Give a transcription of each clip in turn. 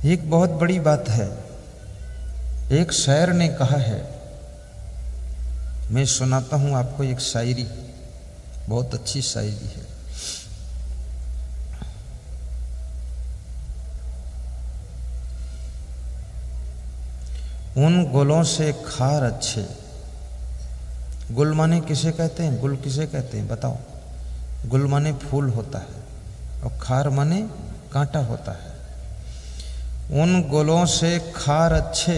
एक बहुत बड़ी बात है। एक शायर ने कहा है, मैं सुनाता हूं आपको एक शायरी, बहुत अच्छी शायरी है। उन गुलों से खार अच्छे। गुल माने किसे कहते हैं? गुल किसे कहते हैं बताओ? गुल माने फूल होता है और खार माने कांटा होता है। उन गुलों से खार अच्छे,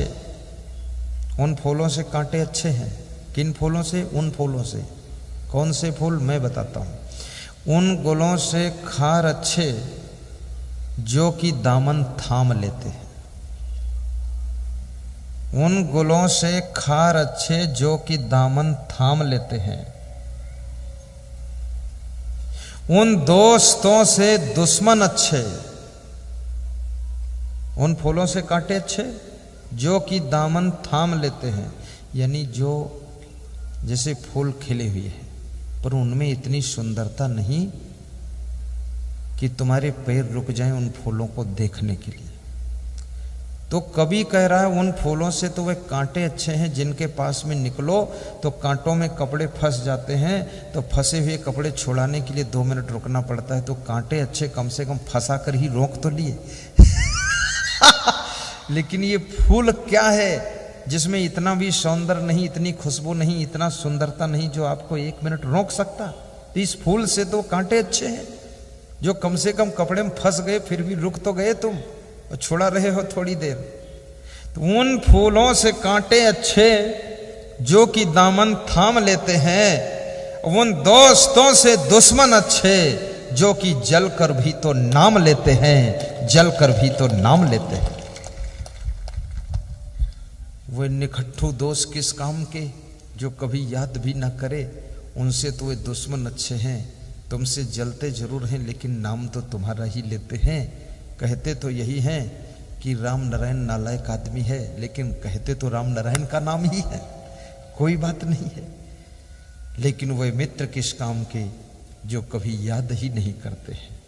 उन फूलों से कांटे अच्छे हैं। किन फूलों से? उन फूलों से। कौन से फूल? मैं बताता हूं। उन गुलों से खार अच्छे जो कि दामन थाम लेते हैं। उन गुलों से खार अच्छे जो कि दामन थाम लेते हैं। उन दोस्तों से दुश्मन अच्छे, उन फूलों से कांटे अच्छे जो कि दामन थाम लेते हैं। यानी जो जैसे फूल खिले हुए हैं पर उनमें इतनी सुंदरता नहीं कि तुम्हारे पैर रुक जाएं उन फूलों को देखने के लिए। तो कवि कह रहा है उन फूलों से तो वे कांटे अच्छे हैं जिनके पास में निकलो तो कांटों में कपड़े फंस जाते हैं, तो फंसे हुए कपड़े छुड़ाने के लिए 2 मिनट रुकना पड़ता है। तो कांटे अच्छे कम से कम फंसा कर ही रोक तो लिए। लेकिन ये फूल क्या है जिसमें इतना भी सौंदर्य नहीं, इतनी खुशबू नहीं, इतना सुंदरता नहीं जो आपको 1 मिनट रोक सकता। तो इस फूल से तो कांटे अच्छे हैं जो कम से कम कपड़े में फंस गए फिर भी रुक तो गए तुम, और छुड़ा रहे हो थोड़ी देर। तो उन फूलों से कांटे अच्छे जो कि दामन थाम लेते हैं। उन दोस्तों से दुश्मन अच्छे जो कि जल कर भी तो नाम लेते हैं, जल कर भी तो नाम लेते हैं। वो निकट्ठू दोस्त किस काम के जो कभी याद भी ना करे, उनसे तो वे दुश्मन अच्छे हैं। तुमसे जलते जरूर हैं लेकिन नाम तो तुम्हारा ही लेते हैं। कहते तो यही हैं कि राम नारायण नालायक आदमी है, लेकिन कहते तो राम नारायण का नाम ही है, कोई बात नहीं है। लेकिन वह मित्र किस काम के जो कभी याद ही नहीं करते हैं।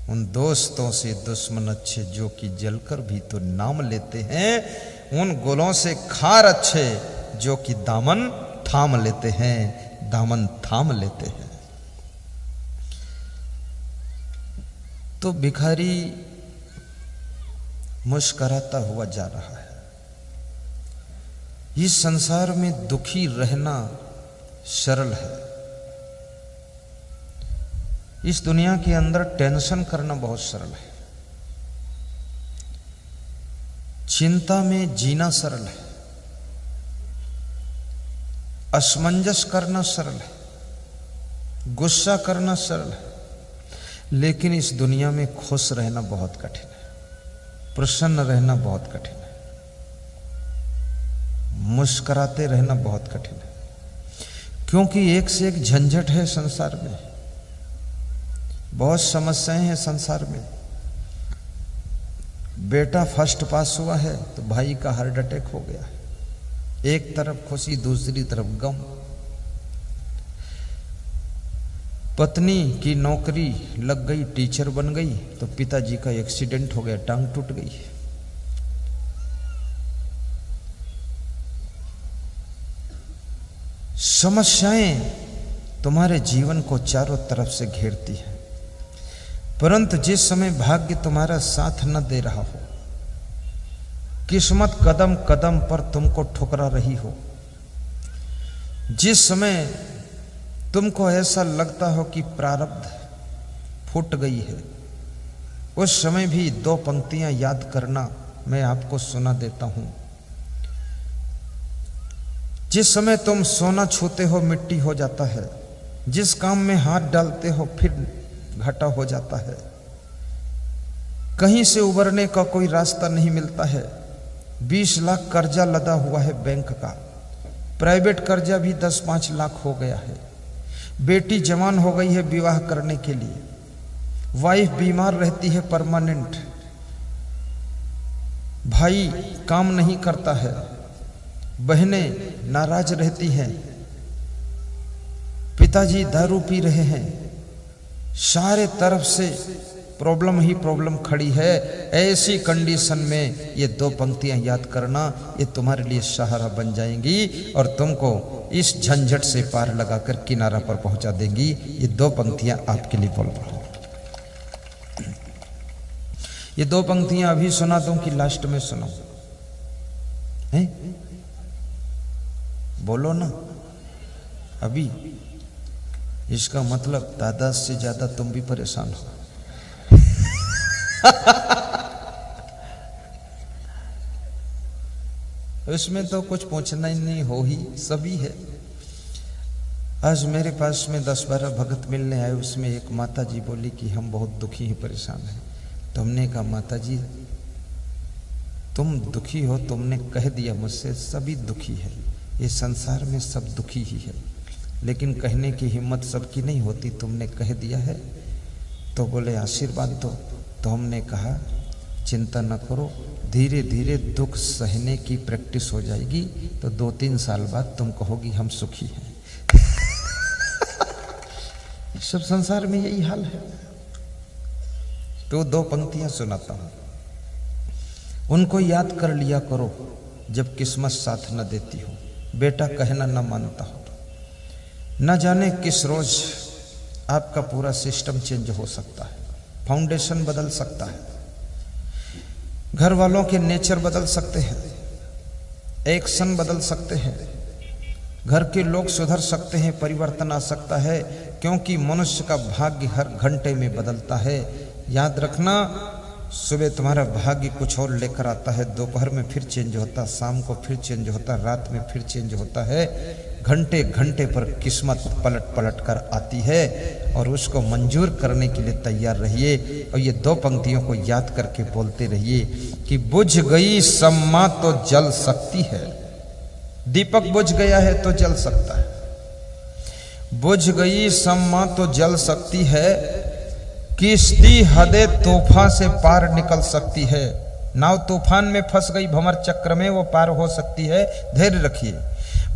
उन दोस्तों से दुश्मन अच्छे जो कि जलकर भी तो नाम लेते हैं। उन गुलों से खार अच्छे जो कि दामन थाम लेते हैं, दामन थाम लेते हैं। तो भिखारी मुस्कराता हुआ जा रहा है। इस संसार में दुखी रहना सरल है। इस दुनिया के अंदर टेंशन करना बहुत सरल है। चिंता में जीना सरल है। असमंजस करना सरल है। गुस्सा करना सरल है। लेकिन इस दुनिया में खुश रहना बहुत कठिन है। प्रसन्न रहना बहुत कठिन है। मुस्कुराते रहना बहुत कठिन है। क्योंकि एक से एक झंझट है संसार में, बहुत समस्याएं हैं संसार में। बेटा फर्स्ट पास हुआ है तो भाई का हार्ट अटैक हो गया है। एक तरफ खुशी दूसरी तरफ गम। पत्नी की नौकरी लग गई, टीचर बन गई, तो पिताजी का एक्सीडेंट हो गया, टांग टूट गई। समस्याएं तुम्हारे जीवन को चारों तरफ से घेरती है। परंतु जिस समय भाग्य तुम्हारा साथ न दे रहा हो, किस्मत कदम कदम पर तुमको ठुकरा रही हो, जिस समय तुमको ऐसा लगता हो कि प्रारब्ध फूट गई है, उस समय भी 2 पंक्तियां याद करना मैं आपको सुना देता हूं। जिस समय तुम सोना छूते हो मिट्टी हो जाता है, जिस काम में हाथ डालते हो फिर घाटा हो जाता है, कहीं से उबरने का कोई रास्ता नहीं मिलता है। 20 लाख कर्जा लदा हुआ है बैंक का, प्राइवेट कर्जा भी 10-5 लाख हो गया है। बेटी जवान हो गई है विवाह करने के लिए, वाइफ बीमार रहती है परमानेंट, भाई काम नहीं करता है, बहनें नाराज रहती हैं, पिताजी दारू पी रहे हैं। सारे तरफ से प्रॉब्लम ही प्रॉब्लम खड़ी है। ऐसी कंडीशन में ये 2 पंक्तियां याद करना, ये तुम्हारे लिए सहारा बन जाएंगी और तुमको इस झंझट से पार लगाकर किनारा पर पहुंचा देंगी। ये 2 पंक्तियां आपके लिए बोल रहा हूं। ये 2 पंक्तियां अभी सुना दूं कि लास्ट में सुनाऊं? हैं? बोलो ना अभी। इसका मतलब दादा से ज्यादा तुम भी परेशान हो। इसमें तो कुछ पूछना ही नहीं, हो ही सभी है। आज मेरे पास में 10-12 भगत मिलने आए, उसमें एक माता जी बोली कि हम बहुत दुखी हैं, परेशान हैं। तो हमने कहा माता जी तुम दुखी हो, तुमने कह दिया मुझसे सभी दुखी है, ये संसार में सब दुखी ही है, लेकिन कहने की हिम्मत सबकी नहीं होती, तुमने कह दिया है। तो बोले आशीर्वाद दो। तो हमने कहा चिंता न करो, धीरे धीरे दुख सहने की प्रैक्टिस हो जाएगी, तो 2-3 साल बाद तुम कहोगी हम सुखी हैं। सब संसार में यही हाल है। तो 2 पंक्तियां सुनाता हूं, उनको याद कर लिया करो जब किस्मत साथ न देती हो, बेटा कहना न मानता हो। न जाने किस रोज आपका पूरा सिस्टम चेंज हो सकता है, फाउंडेशन बदल सकता है, घर वालों के नेचर बदल सकते हैं, एक्शन बदल सकते हैं, घर के लोग सुधर सकते हैं, परिवर्तन आ सकता है, क्योंकि मनुष्य का भाग्य हर घंटे में बदलता है। याद रखना, सुबह तुम्हारा भाग्य कुछ और लेकर आता है, दोपहर में फिर चेंज होता, शाम को फिर चेंज होता, रात में फिर चेंज होता है। घंटे घंटे पर किस्मत पलट पलट कर आती है और उसको मंजूर करने के लिए तैयार रहिए। और ये 2 पंक्तियों को याद करके बोलते रहिए कि बुझ गई सम्मा तो जल सकती है। दीपक बुझ गया है तो जल सकता है, बुझ गई सम्मा तो जल सकती है, किश्ती हदे तूफान से पार निकल सकती है। नाव तूफान में फंस गई, भंवर चक्र में, वो पार हो सकती है, धैर्य रखिए।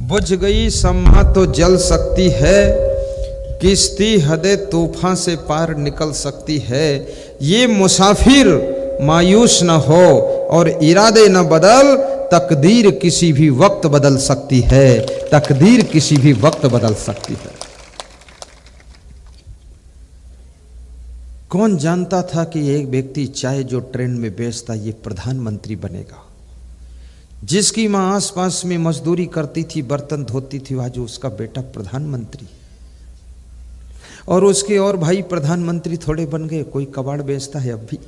बुझ गई सम्मा तो जल सकती है, किश्ती हदे तूफान से पार निकल सकती है। ये मुसाफिर मायूस न हो और इरादे न बदल, तकदीर किसी भी वक्त बदल सकती है, तकदीर किसी भी वक्त बदल सकती है। कौन जानता था कि एक व्यक्ति चाय जो ट्रेन में बेचता ये प्रधानमंत्री बनेगा। जिसकी मां आसपास में मजदूरी करती थी, बर्तन धोती थी, आज उसका बेटा प्रधानमंत्री। और उसके और भाई प्रधानमंत्री थोड़े बन गए, कोई कबाड़ बेचता है अब भी।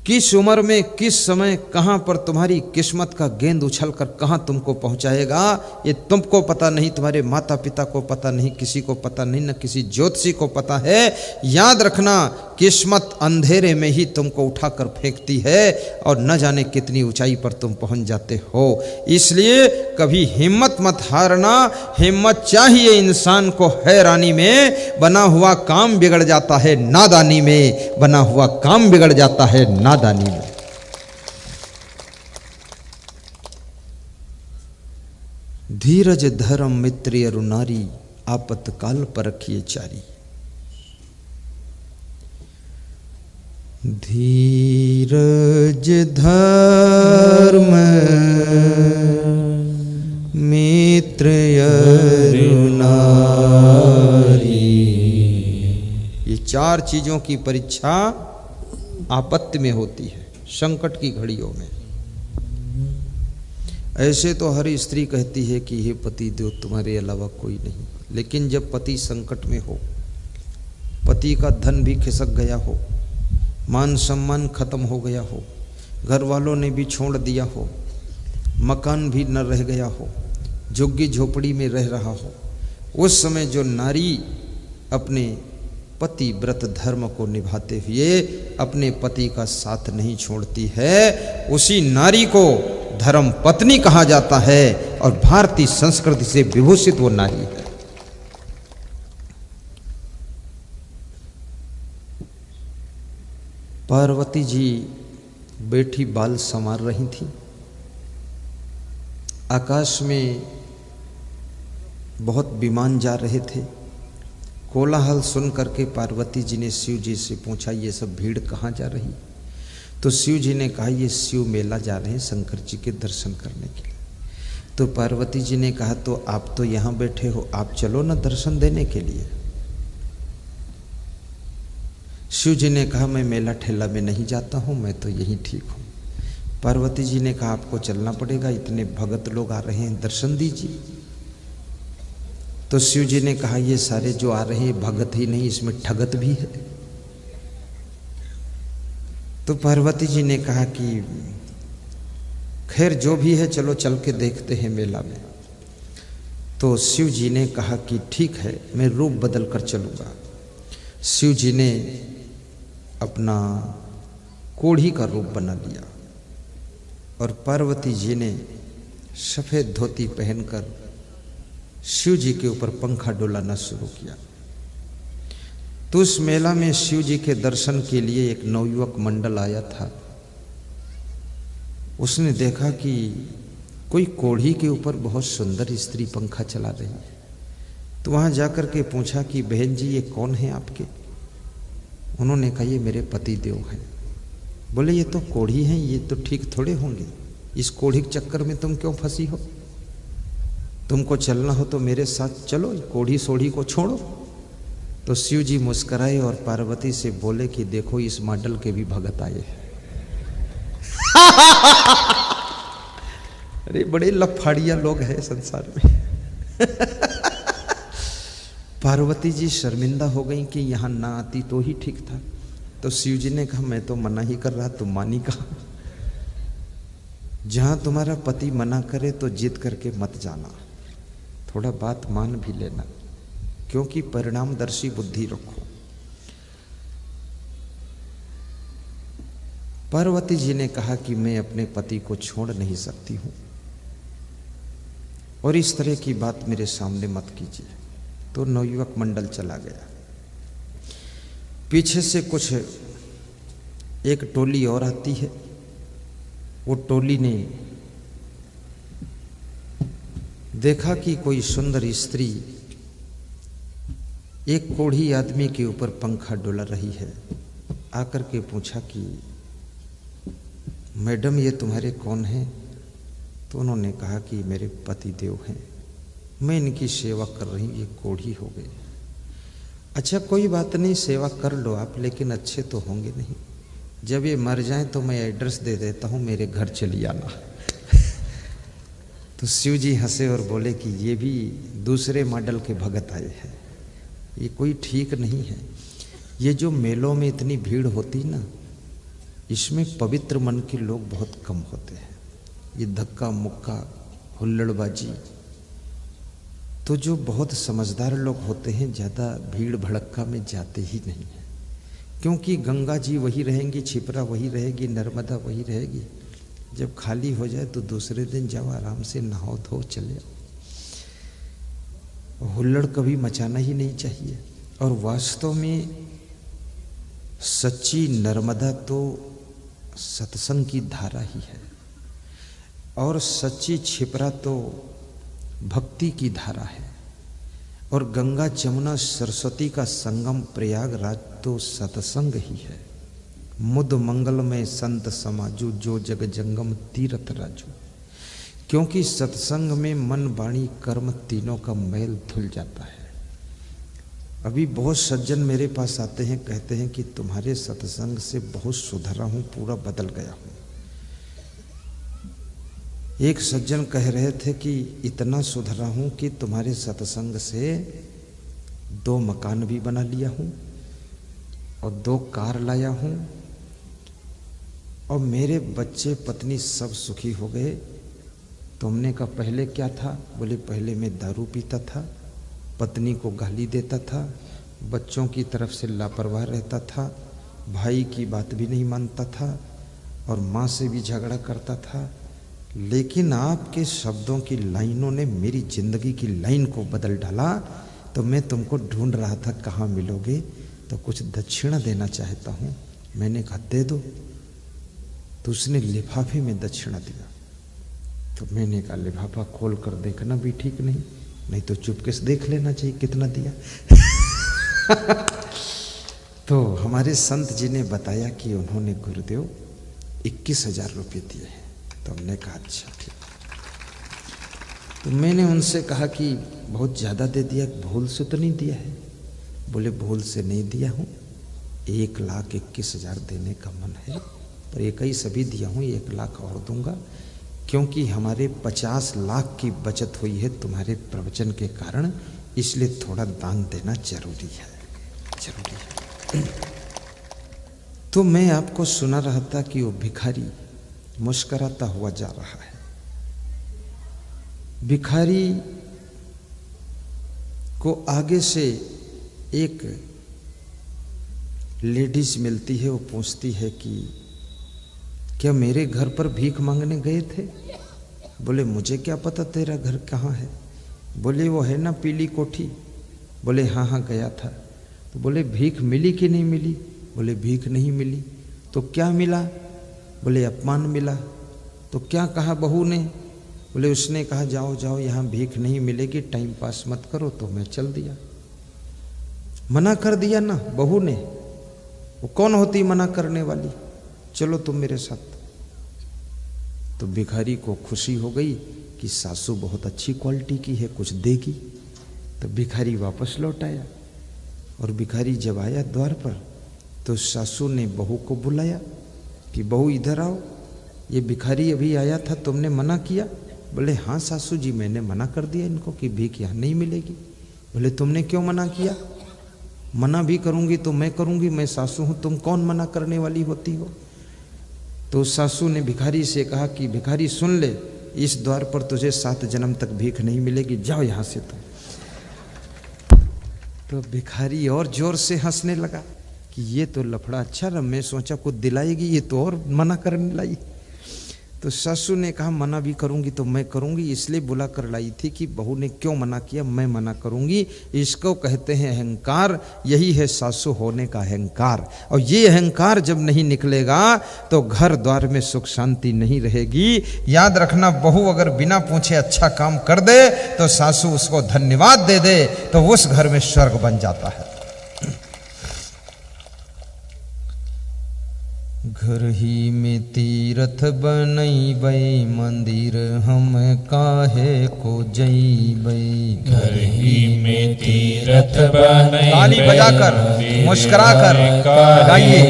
किस उम्र में, किस समय, कहां पर तुम्हारी किस्मत का गेंद उछल कर कहां तुमको पहुंचाएगा, ये तुमको पता नहीं, तुम्हारे माता पिता को पता नहीं, किसी को पता नहीं, न किसी ज्योतिषी को पता है। याद रखना, किस्मत अंधेरे में ही तुमको उठाकर फेंकती है और न जाने कितनी ऊंचाई पर तुम पहुंच जाते हो। इसलिए कभी हिम्मत मत हारना। हिम्मत चाहिए इंसान को, हैरानी में बना हुआ काम बिगड़ जाता है, नादानी में बना हुआ काम बिगड़ जाता है, नादानी में। धीरज धर्म मित्र अरु नारी, आपतकाल परखिए चारी। धीरज धर्म मित्र अरु नारी, ये 4 चीजों की परीक्षा आपत्ति में होती है, संकट की घड़ियों में। ऐसे तो हर स्त्री कहती है कि हे पति देव तुम्हारे अलावा कोई नहीं, लेकिन जब पति संकट में हो, पति का धन भी खिसक गया हो, मान सम्मान खत्म हो गया हो, घर वालों ने भी छोड़ दिया हो, मकान भी न रह गया हो, झुग्गी झोपड़ी में रह रहा हो, उस समय जो नारी अपने पति व्रत धर्म को निभाते हुए अपने पति का साथ नहीं छोड़ती है, उसी नारी को धर्म पत्नी कहा जाता है और भारतीय संस्कृति से विभूषित वो नारी है। पार्वती जी बैठी बाल संवार रही थी। आकाश में बहुत विमान जा रहे थे, कोलाहल सुन करके पार्वती जी ने शिव जी से पूछा, ये सब भीड़ कहाँ जा रही? तो शिव जी ने कहा, ये शिव मेला जा रहे हैं शंकर जी के दर्शन करने के लिए। तो पार्वती जी ने कहा, तो आप तो यहाँ बैठे हो, आप चलो ना दर्शन देने के लिए। शिव जी ने कहा, मैं मेला ठेला में नहीं जाता हूँ, मैं तो यहीं ठीक हूँ। पार्वती जी ने कहा, आपको चलना पड़ेगा, इतने भगत लोग आ रहे हैं, दर्शन दीजिए। तो शिव जी ने कहा, ये सारे जो आ रहे हैं भगत ही नहीं, इसमें ठगत भी है। तो पार्वती जी ने कहा कि खैर जो भी है, चलो चल के देखते हैं मेला में। तो शिव जी ने कहा कि ठीक है, मैं रूप बदल कर चलूँगा। शिव जी ने अपना कोढ़ी का रूप बना लिया और पार्वती जी ने सफ़ेद धोती पहनकर शिव जी के ऊपर पंखा डोलाना शुरू किया। तो उस मेला में शिव जी के दर्शन के लिए एक नवयुवक मंडल आया था। उसने देखा कि कोई कोढ़ी के ऊपर बहुत सुंदर स्त्री पंखा चला रही है। तो वहाँ जाकर के पूछा कि बहन जी, ये कौन है आपके? उन्होंने कहा, ये मेरे पति देव हैं। बोले, ये तो कोढ़ी हैं, ये तो ठीक थोड़े होंगे, इस कोढ़ी के चक्कर में तुम क्यों फंसी हो? तुमको चलना हो तो मेरे साथ चलो, कोढ़ी सोढ़ी को छोड़ो। तो शिव जी मुस्कराए और पार्वती से बोले कि देखो, इस मॉडल के भी भगत आए हैं। अरे बड़े लफाड़िया लोग हैं संसार में। पार्वती जी शर्मिंदा हो गई कि यहाँ ना आती तो ही ठीक था। तो शिव जी ने कहा, मैं तो मना ही कर रहा, तुम मानी कहा। जहाँ तुम्हारा पति मना करे तो जिद करके मत जाना, थोड़ा बात मान भी लेना, क्योंकि परिणामदर्शी बुद्धि रखो। पार्वती जी ने कहा कि मैं अपने पति को छोड़ नहीं सकती हूँ और इस तरह की बात मेरे सामने मत कीजिए। तो नवयुवक मंडल चला गया। पीछे से कुछ एक टोली और आती है। वो टोली ने देखा कि कोई सुंदर स्त्री एक कोढ़ी आदमी के ऊपर पंखा डोला रही है। आकर के पूछा कि मैडम, ये तुम्हारे कौन हैं? तो उन्होंने कहा कि मेरे पति देव हैं, मैं इनकी सेवा कर रही हूँ, ये कोढ़ी हो गए। अच्छा कोई बात नहीं, सेवा कर लो आप, लेकिन अच्छे तो होंगे नहीं। जब ये मर जाएं तो मैं एड्रेस दे देता हूँ, मेरे घर चली आना। तो शिव जी हंसे और बोले कि ये भी दूसरे मॉडल के भगत आए हैं, ये कोई ठीक नहीं है। ये जो मेलों में इतनी भीड़ होती ना, इसमें पवित्र मन के लोग बहुत कम होते हैं। ये धक्का मुक्का हुल्लड़बाजी, तो जो बहुत समझदार लोग होते हैं ज़्यादा भीड़ भड़क्का में जाते ही नहीं हैं, क्योंकि गंगा जी वही रहेंगी, छिपरा वही रहेगी, नर्मदा वही रहेगी। जब खाली हो जाए तो दूसरे दिन जाओ, आराम से नहाओ धो चले आओ। हुल्लड़ कभी मचाना ही नहीं चाहिए। और वास्तव में सच्ची नर्मदा तो सत्संग की धारा ही है, और सच्ची छिपरा तो भक्ति की धारा है, और गंगा जमुना सरस्वती का संगम प्रयागराज तो सत्संग ही है। मुद मंगल में संत समाजू, जो जग जंगम तीरथ राजू। क्योंकि सत्संग में मन वाणी कर्म तीनों का मैल धुल जाता है। अभी बहुत सज्जन मेरे पास आते हैं, कहते हैं कि तुम्हारे सत्संग से बहुत सुधरा हूँ, पूरा बदल गया हूँ। एक सज्जन कह रहे थे कि इतना सुधरा हूँ कि तुम्हारे सत्संग से 2 मकान भी बना लिया हूँ और 2 कार लाया हूँ, और मेरे बच्चे पत्नी सब सुखी हो गए। तुमने कहा पहले क्या था? बोले पहले मैं दारू पीता था, पत्नी को गाली देता था, बच्चों की तरफ से लापरवाह रहता था, भाई की बात भी नहीं मानता था और माँ से भी झगड़ा करता था। लेकिन आपके शब्दों की लाइनों ने मेरी जिंदगी की लाइन को बदल डाला। तो मैं तुमको ढूंढ रहा था, कहाँ मिलोगे, तो कुछ दक्षिणा देना चाहता हूँ। मैंने कहा दे दो। तो उसने लिफाफे में दक्षिणा दिया। तो मैंने कहा लिफाफा खोल कर देखना भी ठीक नहीं, नहीं तो चुपके से देख लेना चाहिए कितना दिया। तो हमारे संत जी ने बताया कि उन्होंने गुरुदेव 21,000 रुपये दिए हैं। तो हमने कहा अच्छा ठीक। तो मैंने उनसे कहा कि बहुत ज़्यादा दे दिया, भूल से तो नहीं दिया है? बोले भूल से नहीं दिया हूँ, 1,21,000 देने का मन है, पर एक ही सभी दिया हूँ, 1 लाख और दूंगा, क्योंकि हमारे 50 लाख की बचत हुई है तुम्हारे प्रवचन के कारण, इसलिए थोड़ा दान देना जरूरी है, जरूरी है। तो मैं आपको सुना रहा था कि वो भिखारी मुस्कराता हुआ जा रहा है। भिखारी को आगे से एक लेडीज मिलती है, वो पूछती है कि क्या मेरे घर पर भीख मांगने गए थे? बोले मुझे क्या पता तेरा घर कहाँ है। बोले वो है ना पीली कोठी। बोले हाँ हाँ गया था। तो बोले भीख मिली कि नहीं मिली? बोले भीख नहीं मिली। तो क्या मिला? बोले अपमान मिला। तो क्या कहा बहू ने? बोले उसने कहा जाओ जाओ यहाँ भीख नहीं मिलेगी, टाइम पास मत करो। तो मैं चल दिया। मना कर दिया ना बहू ने, वो कौन होती मना करने वाली, चलो तुम मेरे साथ। तो भिखारी को खुशी हो गई कि सासू बहुत अच्छी क्वालिटी की है, कुछ देगी। तो भिखारी वापस लौट आया, और भिखारी जब आया द्वार पर तो सासू ने बहू को बुलाया कि बहू इधर आओ, ये भिखारी अभी आया था, तुमने मना किया? बोले हाँ सासू जी मैंने मना कर दिया इनको कि भीख यहाँ नहीं मिलेगी। बोले तुमने क्यों मना किया? मना भी करूंगी तो मैं करूंगी, मैं सासू हूं, तुम कौन मना करने वाली होती हो? तो सासू ने भिखारी से कहा कि भिखारी सुन ले, इस द्वार पर तुझे 7 जन्म तक भीख नहीं मिलेगी, जाओ यहां से तुम। तो भिखारी और जोर से हंसने लगा कि ये तो लफड़ा अच्छा रहा, मैं सोचा कुछ दिलाएगी, ये तो और मना करने लाई। तो सासू ने कहा मना भी करूंगी तो मैं करूंगी, इसलिए बुला कर लाई थी कि बहू ने क्यों मना किया, मैं मना करूंगी। इसको कहते हैं अहंकार, यही है सासू होने का अहंकार। और ये अहंकार जब नहीं निकलेगा तो घर द्वार में सुख शांति नहीं रहेगी। याद रखना, बहू अगर बिना पूछे अच्छा काम कर दे तो सासू उसको धन्यवाद दे दे तो उस घर में स्वर्ग बन जाता है। घर ही में तीर्थ बनैबै, मंदिर हम काहे को जैबै। घर ही में तीर्थ बनैबै, ताली बजाकर मुस्कुराकर गाइए।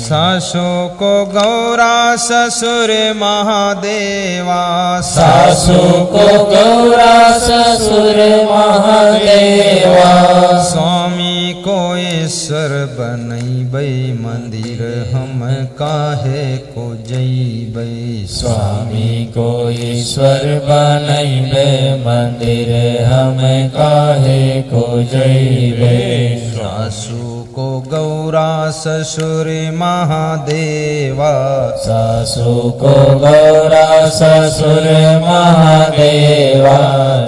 सासू को गौरा ससुर महादेवा, सासू को गौरा ससुर महादेवा। स्वामी को ईश्वर बनैबै, मंदिर हम काहे को जैबै। स्वामी को ईश्वर बनैबै, मंदिर हम काहे को जैबै। सासू को गौरा ससुर महादेवा, सासू को गौरा ससुर महादेवा।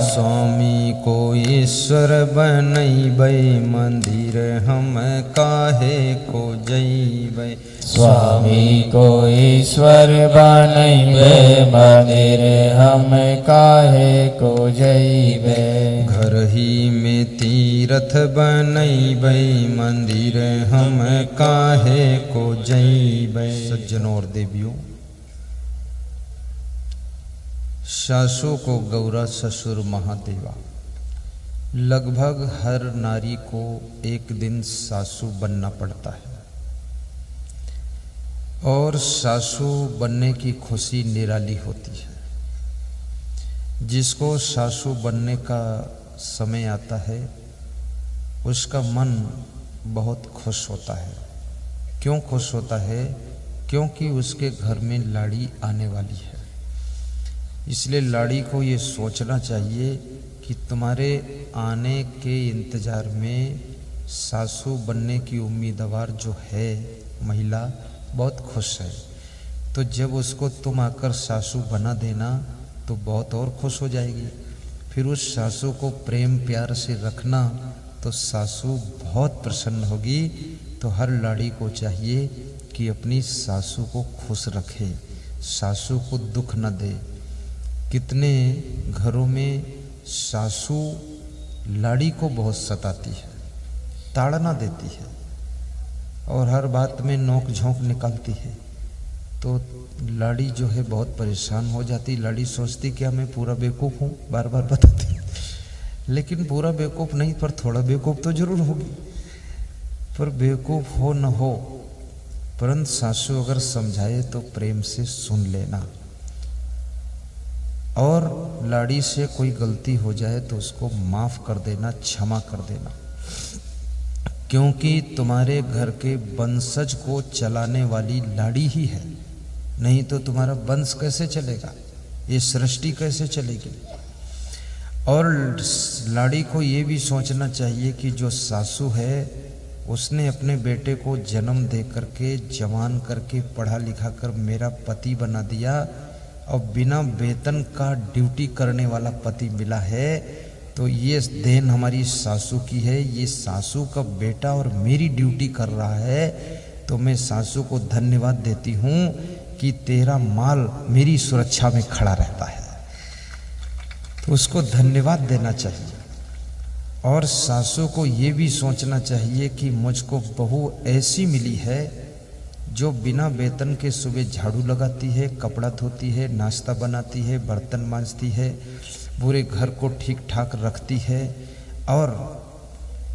स्वामी को ईश्वर बनैबै, मंदिर हम काहे को जैबै। स्वामी को ईश्वर बनैबै, मंदिर हम काहे को जैबै। घर ही में तीर्थ बनैबै, मंदिर हम काहे को जैबै। सज्जनों और देवियों, सासू को गौरा ससुर महादेवा, लगभग हर नारी को एक दिन सासू बनना पड़ता है, और सासू बनने की खुशी निराली होती है। जिसको सासू बनने का समय आता है उसका मन बहुत खुश होता है। क्यों खुश होता है? क्योंकि उसके घर में लाड़ी आने वाली है। इसलिए लाड़ी को ये सोचना चाहिए कि तुम्हारे आने के इंतज़ार में सासू बनने की उम्मीदवार जो है महिला बहुत खुश है। तो जब उसको तुम आकर सासू बना देना तो बहुत और खुश हो जाएगी। फिर उस सासू को प्रेम प्यार से रखना तो सासू बहुत प्रसन्न होगी। तो हर लाड़ी को चाहिए कि अपनी सासू को खुश रखे, सासू को दुख न दे। कितने घरों में सासू लाड़ी को बहुत सताती है, ताड़ना देती है और हर बात में नोक झोंक निकालती है। तो लाड़ी जो है बहुत परेशान हो जाती। लाड़ी सोचती क्या मैं पूरा बेवकूफ़ हूँ, बार बार बताती, लेकिन पूरा बेवकूफ़ नहीं, पर थोड़ा बेवकूफ़ तो जरूर होगी। पर बेवकूफ़ हो न हो, परंतु सासू अगर समझाए तो प्रेम से सुन लेना, और लाड़ी से कोई गलती हो जाए तो उसको माफ़ कर देना, क्षमा कर देना, क्योंकि तुम्हारे घर के वंशज को चलाने वाली लाड़ी ही है। नहीं तो तुम्हारा वंश कैसे चलेगा, ये सृष्टि कैसे चलेगी। और लाड़ी को ये भी सोचना चाहिए कि जो सासू है उसने अपने बेटे को जन्म दे करके, जवान करके, पढ़ा लिखा कर मेरा पति बना दिया, और बिना वेतन का ड्यूटी करने वाला पति मिला है, तो ये देन हमारी सासू की है। ये सासू का बेटा और मेरी ड्यूटी कर रहा है, तो मैं सासू को धन्यवाद देती हूँ कि तेरा माल मेरी सुरक्षा में खड़ा रहता है। तो उसको धन्यवाद देना चाहिए। और सासू को ये भी सोचना चाहिए कि मुझको बहू ऐसी मिली है जो बिना वेतन के सुबह झाड़ू लगाती है, कपड़ा धोती है, नाश्ता बनाती है, बर्तन मांजती है, पूरे घर को ठीक ठाक रखती है, और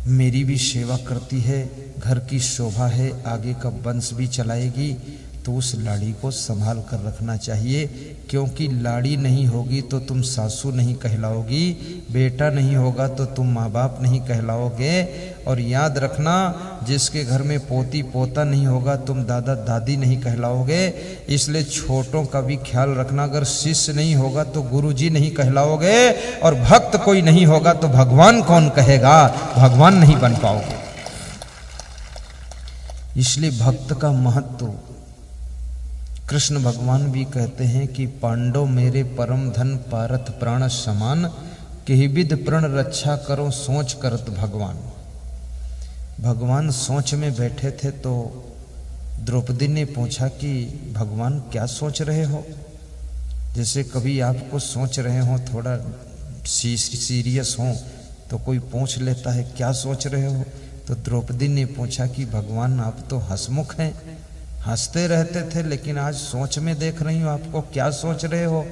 मेरी भी सेवा करती है, घर की शोभा है, आगे का वंश भी चलाएगी। तो उस लाड़ी को संभाल कर रखना चाहिए, क्योंकि लाड़ी नहीं होगी तो तुम सासू नहीं कहलाओगी, बेटा नहीं होगा तो तुम माँ बाप नहीं कहलाओगे। और याद रखना, जिसके घर में पोती पोता नहीं होगा तुम दादा दादी नहीं कहलाओगे। इसलिए छोटों का भी ख्याल रखना, अगर शिष्य नहीं होगा तो गुरुजी नहीं कहलाओगे, और भक्त कोई नहीं होगा तो भगवान कौन कहेगा, भगवान नहीं बन पाओगे। इसलिए भक्त का महत्व कृष्ण भगवान भी कहते हैं कि पांडव मेरे परम धन, पारथ प्राण समान, केहिविद प्रण रक्षा करो सोच करत भगवान। भगवान सोच में बैठे थे तो द्रौपदी ने पूछा कि भगवान क्या सोच रहे हो। जैसे कभी आपको सोच रहे हो, थोड़ा सीरियस हो, तो कोई पूछ लेता है क्या सोच रहे हो। तो द्रौपदी ने पूछा कि भगवान आप तो हंसमुख हैं, हंसते रहते थे, लेकिन आज सोच में देख रही हूँ आपको, क्या सोच रहे हो।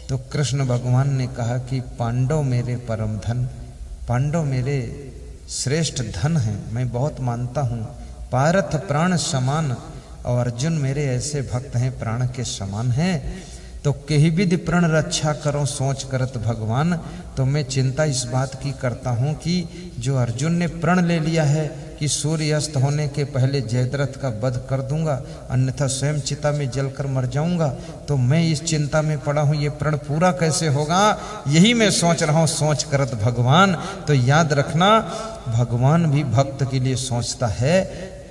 तो कृष्ण भगवान ने कहा कि पांडव मेरे परम धन, पांडव मेरे श्रेष्ठ धन हैं, मैं बहुत मानता हूँ। पारथ प्राण समान, और अर्जुन मेरे ऐसे भक्त हैं प्राण के समान हैं। तो केहिविद प्रण रक्षा करो सोच करत भगवान। तो मैं चिंता इस बात की करता हूँ कि जो अर्जुन ने प्रण ले लिया है कि सूर्य अस्त होने के पहले जयद्रथ का वध कर दूंगा, अन्यथा स्वयं चिता में जलकर मर जाऊंगा, तो मैं इस चिंता में पड़ा हूँ, ये प्रण पूरा कैसे होगा, यही मैं सोच रहा हूँ, सोच करत भगवान। तो याद रखना, भगवान भी भक्त के लिए सोचता है।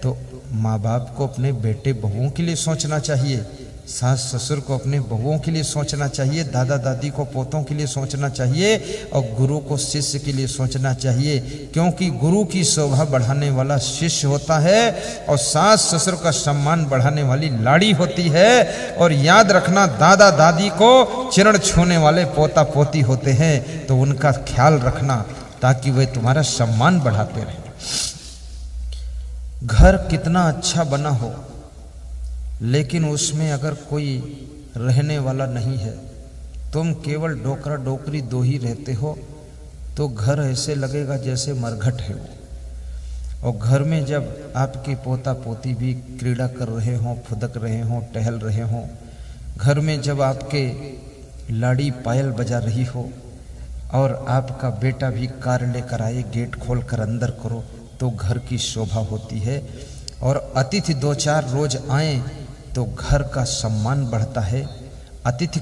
तो माँ बाप को अपने बेटे बहुओं के लिए सोचना चाहिए, सास ससुर को अपने बहुओं के लिए सोचना चाहिए, दादा दादी को पोतों के लिए सोचना चाहिए, और गुरु को शिष्य के लिए सोचना चाहिए, क्योंकि गुरु की शोभा बढ़ाने वाला शिष्य होता है, और सास ससुर का सम्मान बढ़ाने वाली लाड़ी होती है। और याद रखना, दादा दादी को चरण छूने वाले पोता पोती होते हैं, तो उनका ख्याल रखना ताकि वे तुम्हारा सम्मान बढ़ाते रहें। घर कितना अच्छा बना हो, लेकिन उसमें अगर कोई रहने वाला नहीं है, तुम केवल डोकरा डोकरी दो ही रहते हो, तो घर ऐसे लगेगा जैसे मरघट है वो। और घर में जब आपके पोता पोती भी क्रीड़ा कर रहे हों, फुदक रहे हों, टहल रहे हों, घर में जब आपके लाड़ी पायल बजा रही हो और आपका बेटा भी कार लेकर आए, गेट खोल कर अंदर करो, तो घर की शोभा होती है। और अतिथि 2-4 रोज आए तो घर का सम्मान बढ़ता है। अतिथि